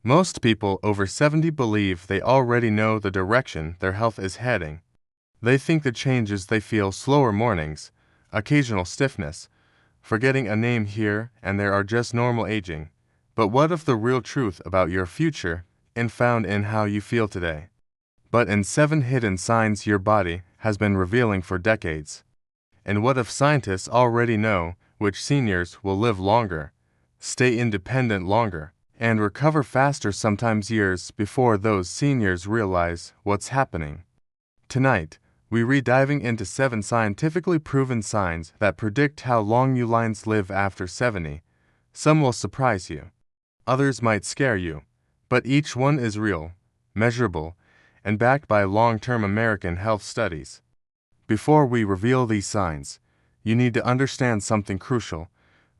Most people over 70 believe they already know the direction their health is heading. They think the changes they feel slower mornings, occasional stiffness, forgetting a name here and there are just normal aging. But what if the real truth about your future is found in how you feel today? But in 7 hidden signs your body has been revealing for decades. And what if scientists already know which seniors will live longer, stay independent longer, and recover faster, sometimes years before those seniors realize what's happening? Tonight, we're diving into 7 scientifically proven signs that predict how long you lions live after 70. Some will surprise you. Others might scare you. But each one is real, measurable, and backed by long-term American health studies. Before we reveal these signs, you need to understand something crucial.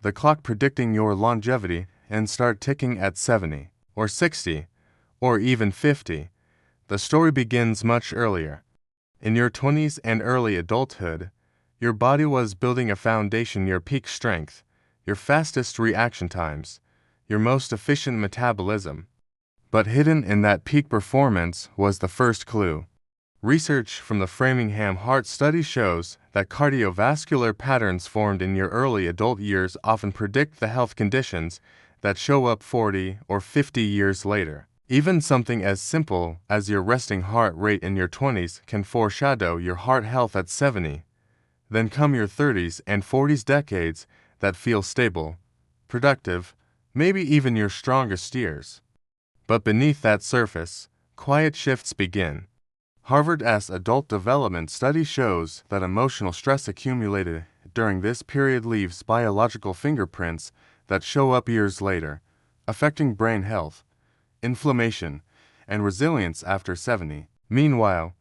The clock predicting your longevity and start ticking at 70, or 60, or even 50. The story begins much earlier. In your 20s and early adulthood, your body was building a foundation, your peak strength, your fastest reaction times, your most efficient metabolism. But hidden in that peak performance was the first clue. Research from the Framingham Heart Study shows that cardiovascular patterns formed in your early adult years often predict the health conditions that show up 40 or 50 years later. Even something as simple as your resting heart rate in your 20s can foreshadow your heart health at 70. Then come your 30s and 40s, decades that feel stable, productive, maybe even your strongest years. But beneath that surface, quiet shifts begin. Harvard's Adult Development Study shows that emotional stress accumulated during this period leaves biological fingerprints that show up years later, affecting brain health, inflammation, and resilience after 70. Meanwhile,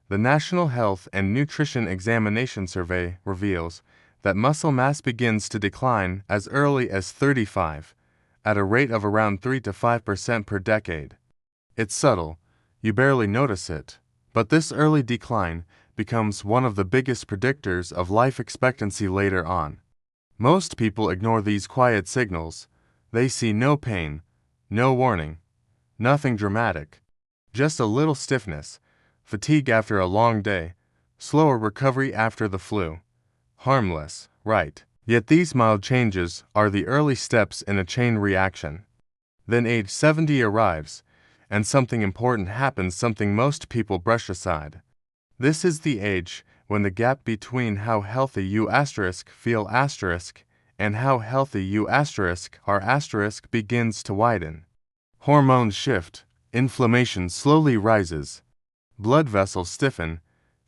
the National Health and Nutrition Examination Survey reveals that muscle mass begins to decline as early as 35, at a rate of around 3 to 5% per decade. It's subtle, you barely notice it, but this early decline becomes one of the biggest predictors of life expectancy later on. Most people ignore these quiet signals. They see no pain, no warning, nothing dramatic, just a little stiffness, fatigue after a long day, slower recovery after the flu. Harmless, right? Yet these mild changes are the early steps in a chain reaction. Then age 70 arrives, and something important happens, something most people brush aside. This is the age when the gap between how healthy you feel and how healthy you are begins to widen. Hormones shift, inflammation slowly rises, blood vessels stiffen,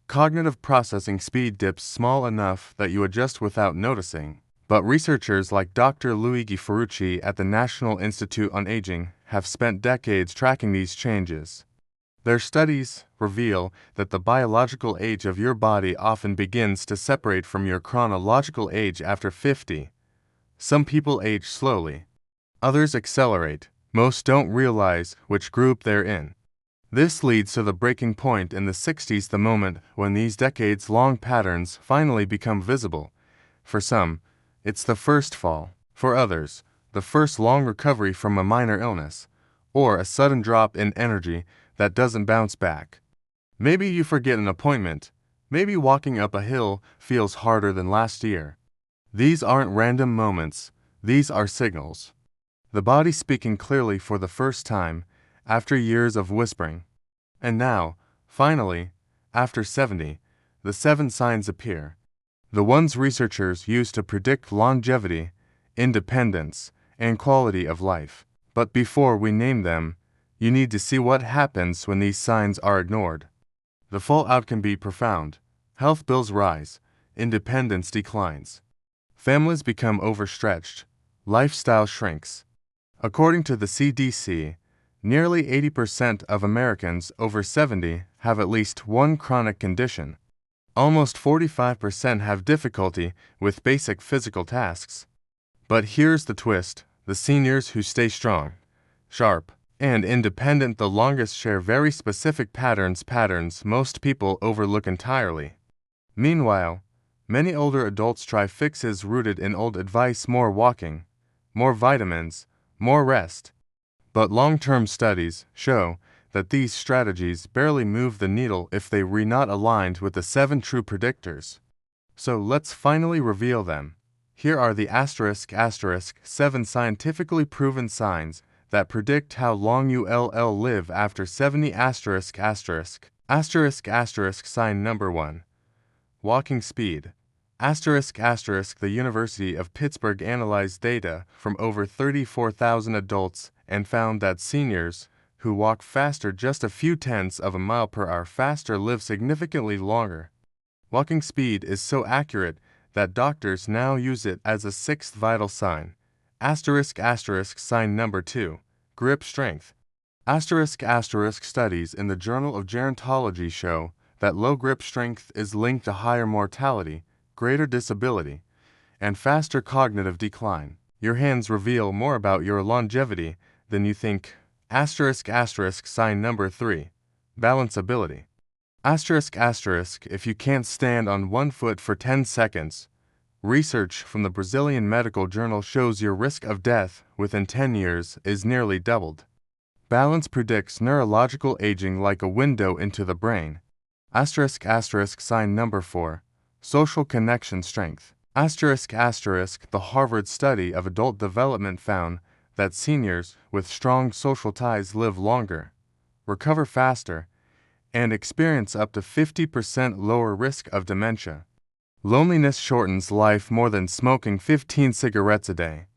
cognitive processing speed dips small enough that you adjust without noticing. But researchers like Dr. Luigi Ferrucci at the National Institute on Aging have spent decades tracking these changes. Their studies reveal that the biological age of your body often begins to separate from your chronological age after 50. Some people age slowly. Others accelerate. Most don't realize which group they're in. This leads to the breaking point in the 60s, the moment when these decades-long patterns finally become visible. For some, it's the first fall. For others, the first long recovery from a minor illness, or a sudden drop in energy that doesn't bounce back. Maybe you forget an appointment. Maybe walking up a hill feels harder than last year. These aren't random moments. These are signals. The body speaking clearly for the first time, after years of whispering. And now, finally, after 70, the 7 signs appear. The ones researchers use to predict longevity, independence, and quality of life. But before we name them, you need to see what happens when these signs are ignored. The fallout can be profound. Health bills rise, independence declines. Families become overstretched, lifestyle shrinks. According to the CDC, nearly 80% of Americans over 70 have at least one chronic condition. Almost 45% have difficulty with basic physical tasks. But here's the twist: the seniors who stay strong, sharp, and independent the longest share very specific patterns most people overlook entirely. Meanwhile, many older adults try fixes rooted in old advice: more walking, more vitamins, more rest. But long-term studies show that these strategies barely move the needle if they are not aligned with the 7 true predictors. So let's finally reveal them. Here are the *** 7 scientifically proven signs that predict how long you'll live after 70 ***. Sign number 1. Walking speed. The University of Pittsburgh analyzed data from over 34,000 adults and found that seniors who walk faster just a few tenths of a mile per hour faster live significantly longer. Walking speed is so accurate that doctors now use it as a 6th vital sign. Sign number 2. Grip strength. Studies in the Journal of Gerontology show that low grip strength is linked to higher mortality, greater disability, and faster cognitive decline. Your hands reveal more about your longevity than you think. Sign number 3. Balance ability. If you can't stand on one foot for 10 seconds, research from the Brazilian Medical Journal shows your risk of death within 10 years is nearly doubled. Balance predicts neurological aging like a window into the brain. Sign number 4. Social connection strength. The Harvard study of adult development found that seniors with strong social ties live longer, recover faster, and experience up to 50% lower risk of dementia. Loneliness shortens life more than smoking 15 cigarettes a day.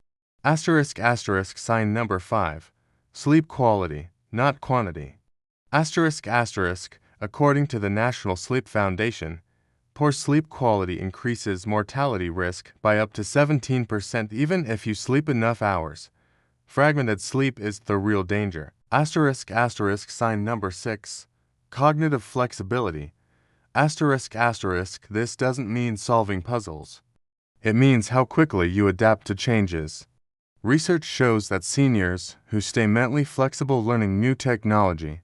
Sign number 5. Sleep quality, not quantity. According to the National Sleep Foundation, poor sleep quality increases mortality risk by up to 17% even if you sleep enough hours. Fragmented sleep is the real danger. Sign number 6. Cognitive flexibility. This doesn't mean solving puzzles. It means how quickly you adapt to changes. Research shows that seniors who stay mentally flexible learning new technology,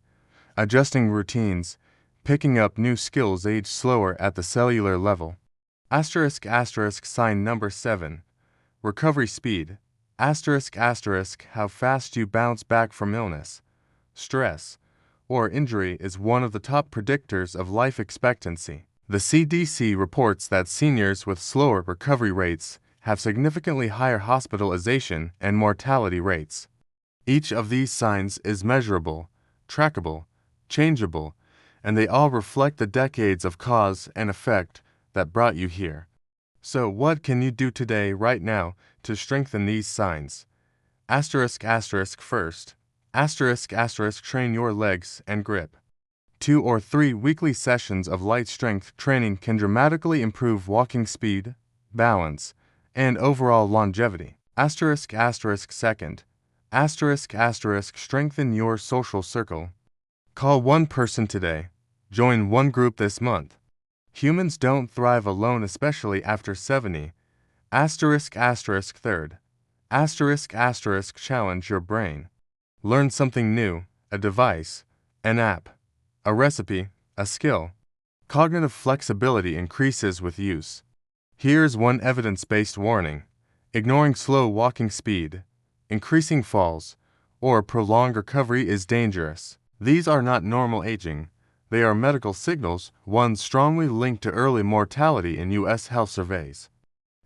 adjusting routines, picking up new skills age slower at the cellular level. Sign number 7. Recovery speed. How fast you bounce back from illness, stress, or injury is one of the top predictors of life expectancy. The CDC reports that seniors with slower recovery rates have significantly higher hospitalization and mortality rates. Each of these signs is measurable, trackable, changeable, and they all reflect the decades of cause and effect that brought you here. So what can you do today, right now, to strengthen these signs? First, train your legs and grip. 2 or 3 weekly sessions of light strength training can dramatically improve walking speed, balance, and overall longevity. Second, strengthen your social circle. Call one person today. Join one group this month. Humans don't thrive alone, especially after 70. Third, challenge your brain. Learn something new, a device, an app, a recipe, a skill. Cognitive flexibility increases with use. Here's one evidence-based warning. Ignoring slow walking speed, increasing falls, or prolonged recovery is dangerous. These are not normal aging. They are medical signals, one strongly linked to early mortality in U.S. health surveys.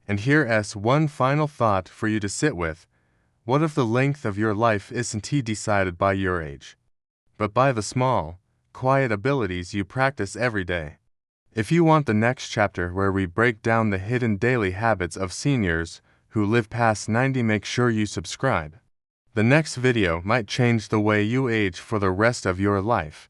And here's one final thought for you to sit with. What if the length of your life isn't decided by your age, but by the small, quiet abilities you practice every day? If you want the next chapter where we break down the hidden daily habits of seniors who live past 90, make sure you subscribe. The next video might change the way you age for the rest of your life.